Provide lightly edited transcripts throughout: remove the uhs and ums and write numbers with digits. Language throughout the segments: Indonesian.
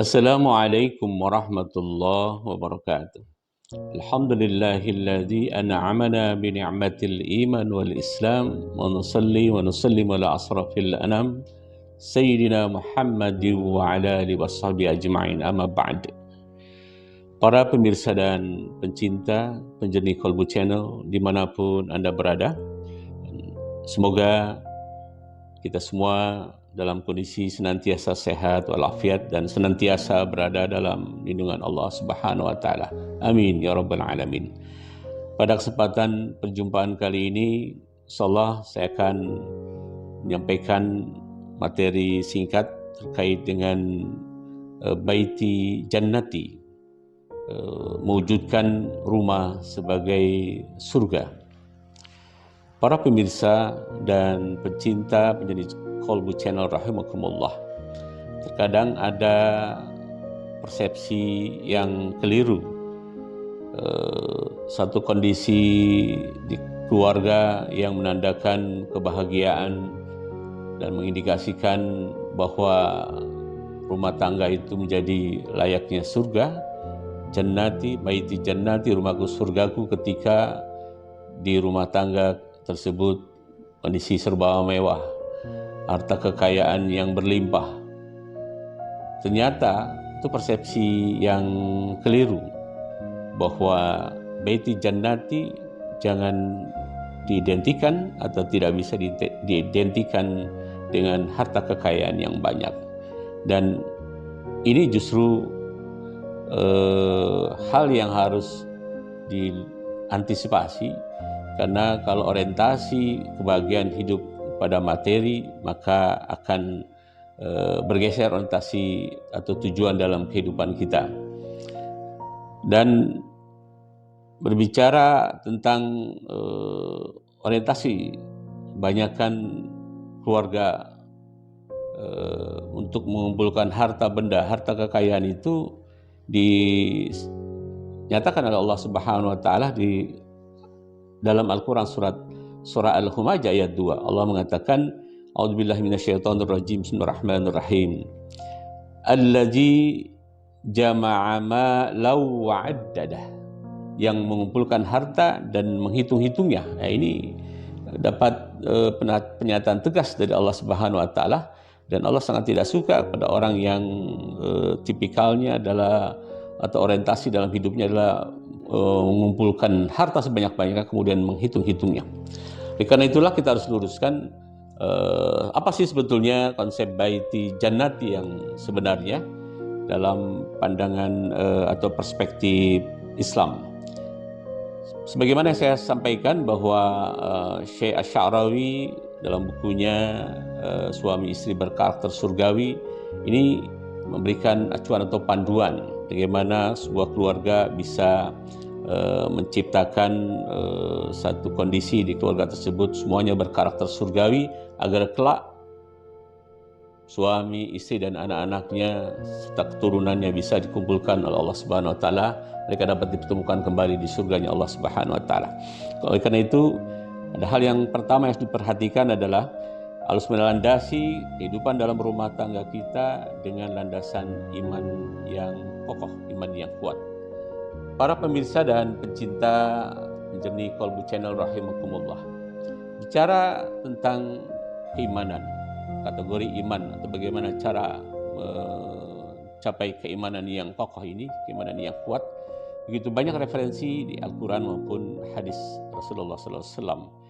Assalamualaikum warahmatullahi wabarakatuh. Alhamdulillahilladzi an'amana bi ni'matil iman wal islam wa nusalli wa nusallim ala asrafil anam sayyidina Muhammadin wa ala alihi washabihi ajma'in, amma ba'd. Para pemirsa dan pencinta penjernih Kolbu Channel dimanapun Anda berada, semoga kita semua dalam kondisi senantiasa sehat walafiat dan senantiasa berada dalam lindungan Allah Subhanahu wa taala. Amin ya rabbal alamin. Pada kesempatan perjumpaan kali ini, insyaallah saya akan menyampaikan materi singkat terkait dengan baiti jannati, mewujudkan rumah sebagai surga. Para pemirsa dan pencinta penjadi Kolbu Channel rahimakumullah, terkadang ada persepsi yang keliru. Satu kondisi di keluarga yang menandakan kebahagiaan dan mengindikasikan bahwa rumah tangga itu menjadi layaknya surga. Jannati, baiti jannati, rumahku surgaku, ketika di rumah tangga tersebut kondisi serba mewah, harta kekayaan yang berlimpah. Ternyata itu persepsi yang keliru, bahwa baiti jannati jangan diidentikan atau tidak bisa diidentikan dengan harta kekayaan yang banyak. Dan ini justru hal yang harus diantisipasi, karena kalau orientasi kebahagiaan hidup pada materi, maka akan bergeser orientasi atau tujuan dalam kehidupan kita. Dan berbicara tentang orientasi, banyakkan keluarga untuk mengumpulkan harta benda, harta kekayaan itu dinyatakan oleh Allah Subhanahu wa taala di dalam Al-Quran surah Al-Humajah ayat 2. Allah mengatakan, A'udzubillahi minasyaitonirrajim, bismillahirrahmanirrahim. Allazi jama'a ma'law wa'addadah, yang mengumpulkan harta dan menghitung-hitungnya. Nah, ini dapat pernyataan tegas dari Allah Subhanahu wa taala, dan Allah sangat tidak suka pada orang yang tipikalnya adalah atau orientasi dalam hidupnya adalah mengumpulkan harta sebanyak-banyaknya kemudian menghitung-hitungnya. Karena itulah kita harus luruskan apa sih sebetulnya konsep baiti jannati yang sebenarnya dalam pandangan atau perspektif Islam. Sebagaimana yang saya sampaikan bahwa Syekh Asy-Sya'rawi dalam bukunya Suami Istri Berkarakter Surgawi ini memberikan acuan atau panduan bagaimana sebuah keluarga bisa menciptakan satu kondisi di keluarga tersebut semuanya berkarakter surgawi, agar kelak suami, istri dan anak-anaknya serta keturunannya bisa dikumpulkan oleh Allah Subhanahu wa taala, mereka dapat dipertemukan kembali di surganya Allah Subhanahu wa taala. Oleh karena itu, ada hal yang pertama yang harus diperhatikan adalah harus melandasi kehidupan dalam rumah tangga kita dengan landasan iman yang kokoh, iman yang kuat. Para pemirsa dan pencinta penjernih Kolbu Channel rahimakumullah, bicara tentang keimanan, kategori iman atau bagaimana cara mencapai keimanan yang kokoh ini, keimanan yang kuat, begitu banyak referensi di Al-Quran maupun hadis Rasulullah SAW.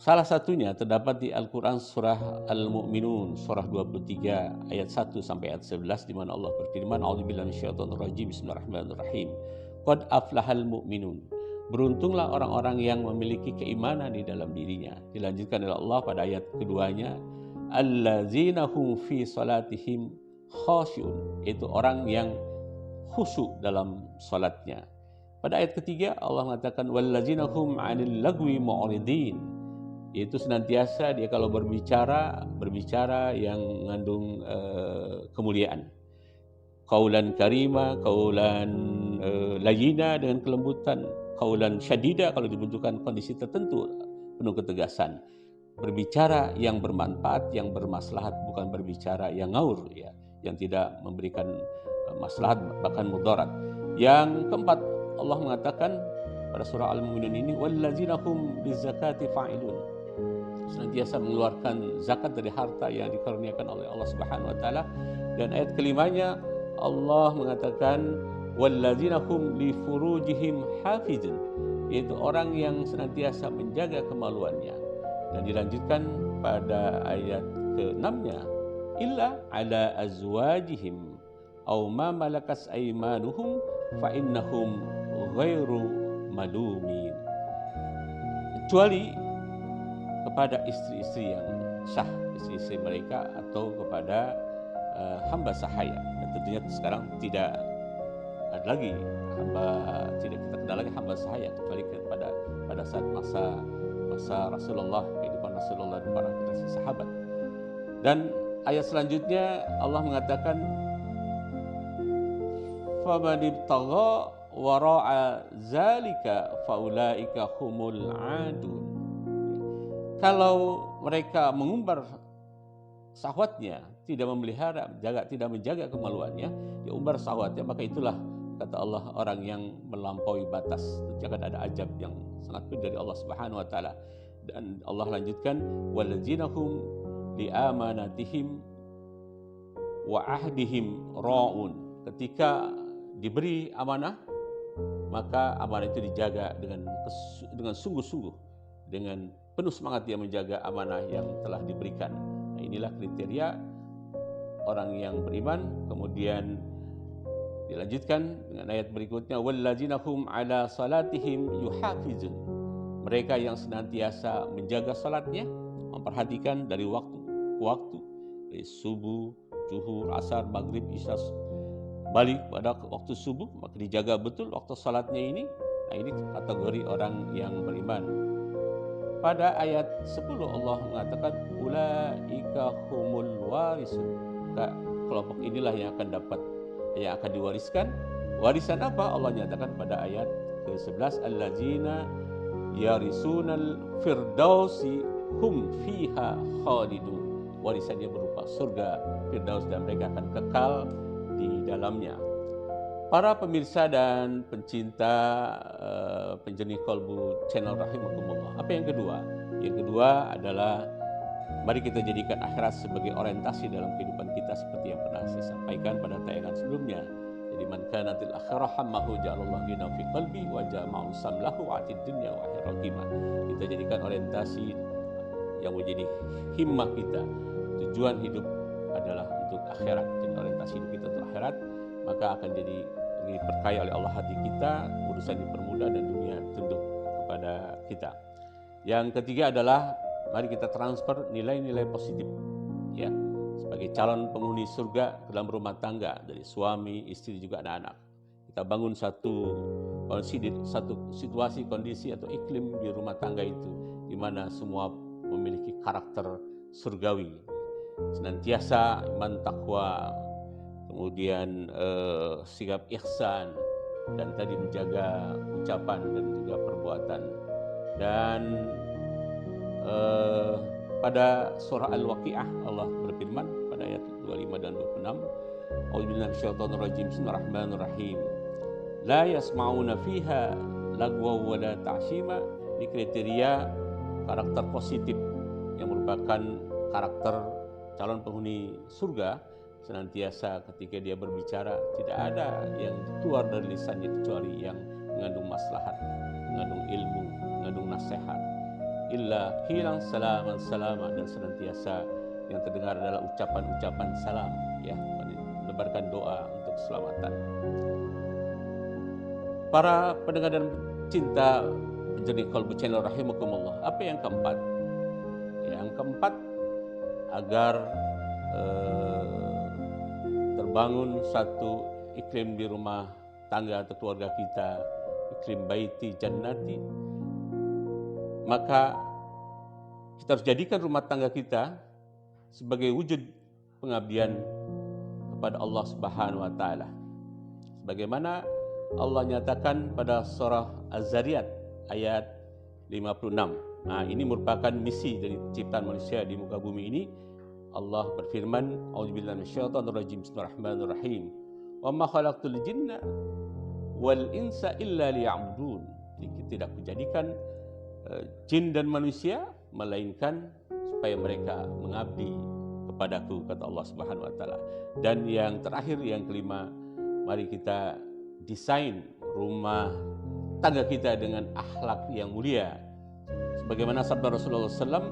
Salah satunya terdapat di Al-Quran surah Al-Mu'minun, surah 23 ayat 1 sampai ayat 11, di mana Allah berfirman, A'udzubillahi minasyaitonirrajim, bismillahirrahmanirrahim. Qad aflahal mu'minun. Beruntunglah orang-orang yang memiliki keimanan di dalam dirinya. Dilanjutkan oleh Allah pada ayat keduanya, allazina hum fi salatihim khashi'un, itu orang yang khusyuk dalam salatnya. Pada ayat ketiga Allah mengatakan wallazina hum 'anil lagwi mu'ridin, yaitu senantiasa dia kalau berbicara yang mengandung kemuliaan. Qaulan karima, qaulan layyina dengan kelembutan, qaulan syadida kalau dibutuhkan kondisi tertentu penuh ketegasan. Berbicara yang bermanfaat, yang bermaslahat, bukan berbicara yang ngaur ya. yang tidak memberikan maslahat bahkan mudarat. Yang keempat, Allah mengatakan pada surah Al-Mu'minun ini, wallazina hum lizakati fa'ilun, senantiasa mengeluarkan zakat dari harta yang dikaruniakan oleh Allah Subhanahu wa taala. Dan ayat kelimanya Allah mengatakan wallazina hum li furujihim hafizun, yaitu orang yang senantiasa menjaga kemaluannya. Dan dilanjutkan pada ayat ke-6-nya, illa ala azwajihim aw ma malakas aymanuhum fa innahum ghairu malumin, kecuali kepada istri-istri yang sah, istri-istri mereka, atau kepada hamba sahaya. Dan tentunya sekarang tidak ada lagi tidak kita kenal lagi hamba sahaya, kecuali pada saat masa Rasulullah, kehidupan Rasulullah dan para generasi sahabat. Dan ayat selanjutnya Allah mengatakan faman ibtagha wara'a zalika faulaika humul adun. Kalau mereka mengumbar syahwatnya, tidak memelihara, tidak menjaga kemaluannya, ya umbar syahwatnya, maka itulah kata Allah orang yang melampaui batas. Tentu akan ada ajab yang sangat pedih dari Allah Subhanahu wa taala. Dan Allah lanjutkan wallazina hum li amanatihim wa ahdihim ra'un. Ketika diberi amanah, maka amanah itu dijaga dengan sungguh-sungguh, dengan penuh semangat dia menjaga amanah yang telah diberikan. Nah, inilah kriteria orang yang beriman. Kemudian dilanjutkan dengan ayat berikutnya, wallazina hum ala salatihim yuhafizun, mereka yang senantiasa menjaga salatnya, memperhatikan dari waktu ke waktu, dari subuh, zuhur, asar, maghrib, isya, balik pada waktu subuh, maka dijaga betul waktu salatnya ini. Nah, ini kategori orang yang beriman. Pada ayat 10 Allah mengatakan ulaika humul warisun, kelompok inilah yang akan diwariskan. Warisan apa? Allah nyatakan pada ayat ke-11, allazina yarisunal firdausi hum fiha khalidun. Warisannya berupa surga Firdaus dan mereka akan kekal di dalamnya. Para pemirsa dan pencinta penjernih kolbu channel Rahimakumullah, apa yang kedua? Yang kedua adalah mari kita jadikan akhirat sebagai orientasi dalam kehidupan kita, seperti yang pernah saya sampaikan pada tayangan sebelumnya. Jadi man kanatil akhirah hammahu ja'alallahu ghina fi qalbi wa jama'u samlahu atid dunya wa akhirah. Kita jadikan orientasi yang menjadi himmah kita, tujuan hidup adalah untuk akhirat. Jadi orientasi hidup kita untuk akhirat, maka akan jadi diperkaya oleh Allah hati kita, urusan dipermudah dan dunia tunduk kepada kita. Yang ketiga adalah mari kita transfer nilai-nilai positif, ya, sebagai calon penghuni surga dalam rumah tangga, dari suami, istri, juga anak-anak. Kita bangun satu situasi, kondisi atau iklim di rumah tangga itu, di mana semua memiliki karakter surgawi, senantiasa iman, takwa, kemudian sikap ihsan, dan tadi menjaga ucapan dan juga perbuatan. Dan pada surah Al-Waqi'ah Allah berfirman pada ayat 25 dan 26, A'udzubillahi minasyaitonir rajim, bismillahirrahmanirrahim, la yasma'una fiha lagwa wa la ta'shima. Ini kriteria karakter positif yang merupakan karakter calon penghuni surga. Senantiasa ketika dia berbicara, tidak ada yang keluar dari lisannya kecuali yang mengandung maslahat, mengandung ilmu, mengandung nasihat. Illa hilang salaman, dan senantiasa yang terdengar adalah ucapan-ucapan salam, ya, menebarkan doa untuk keselamatan. Para pendengar dan cinta penjernih kolbu channel Rahimakumullah, apa yang keempat? Yang keempat, agar terbangun satu iklim di rumah tangga atau keluarga kita, iklim baiti jannati, maka kita harus jadikan rumah tangga kita sebagai wujud pengabdian kepada Allah Subhanahu wa taala. Sebagaimana Allah nyatakan pada surah Az-Zariyat ayat 56. Nah, ini merupakan misi dari ciptaan manusia di muka bumi ini. Allah berfirman, A'udzubillahi minasyaitonirrajim. Bismillahirrahmanirrahim. Wa ma khalaqtul jinna wal insa illa liya'budun. Jadi kita tidak kujadikan jin dan manusia melainkan supaya mereka mengabdi kepadaku, kata Allah Subhanahu wa taala. Dan yang terakhir, yang kelima, mari kita desain rumah tangga kita dengan akhlak yang mulia. Sebagaimana sabda Rasulullah SAW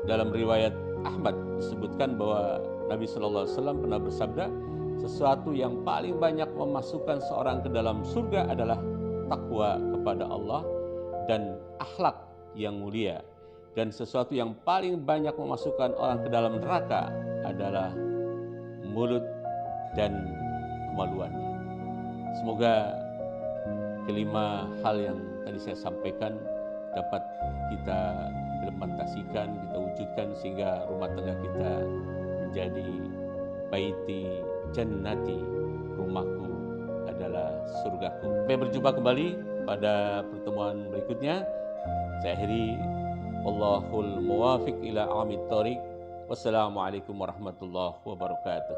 dalam riwayat Ahmad disebutkan bahwa Nabi SAW pernah bersabda, sesuatu yang paling banyak memasukkan seorang ke dalam surga adalah takwa kepada Allah dan akhlak yang mulia. Dan sesuatu yang paling banyak memasukkan orang ke dalam neraka adalah mulut dan kemaluannya. Semoga kelima hal yang tadi saya sampaikan dapat kita implementasikan, kita wujudkan sehingga rumah tangga kita menjadi baiti jannati, rumahku adalah surgaku. Sampai berjumpa kembali pada pertemuan berikutnya. Saya akhiri, wallahul muwafiq ila aqwamit thoriq. Wassalamualaikum warahmatullahi wabarakatuh.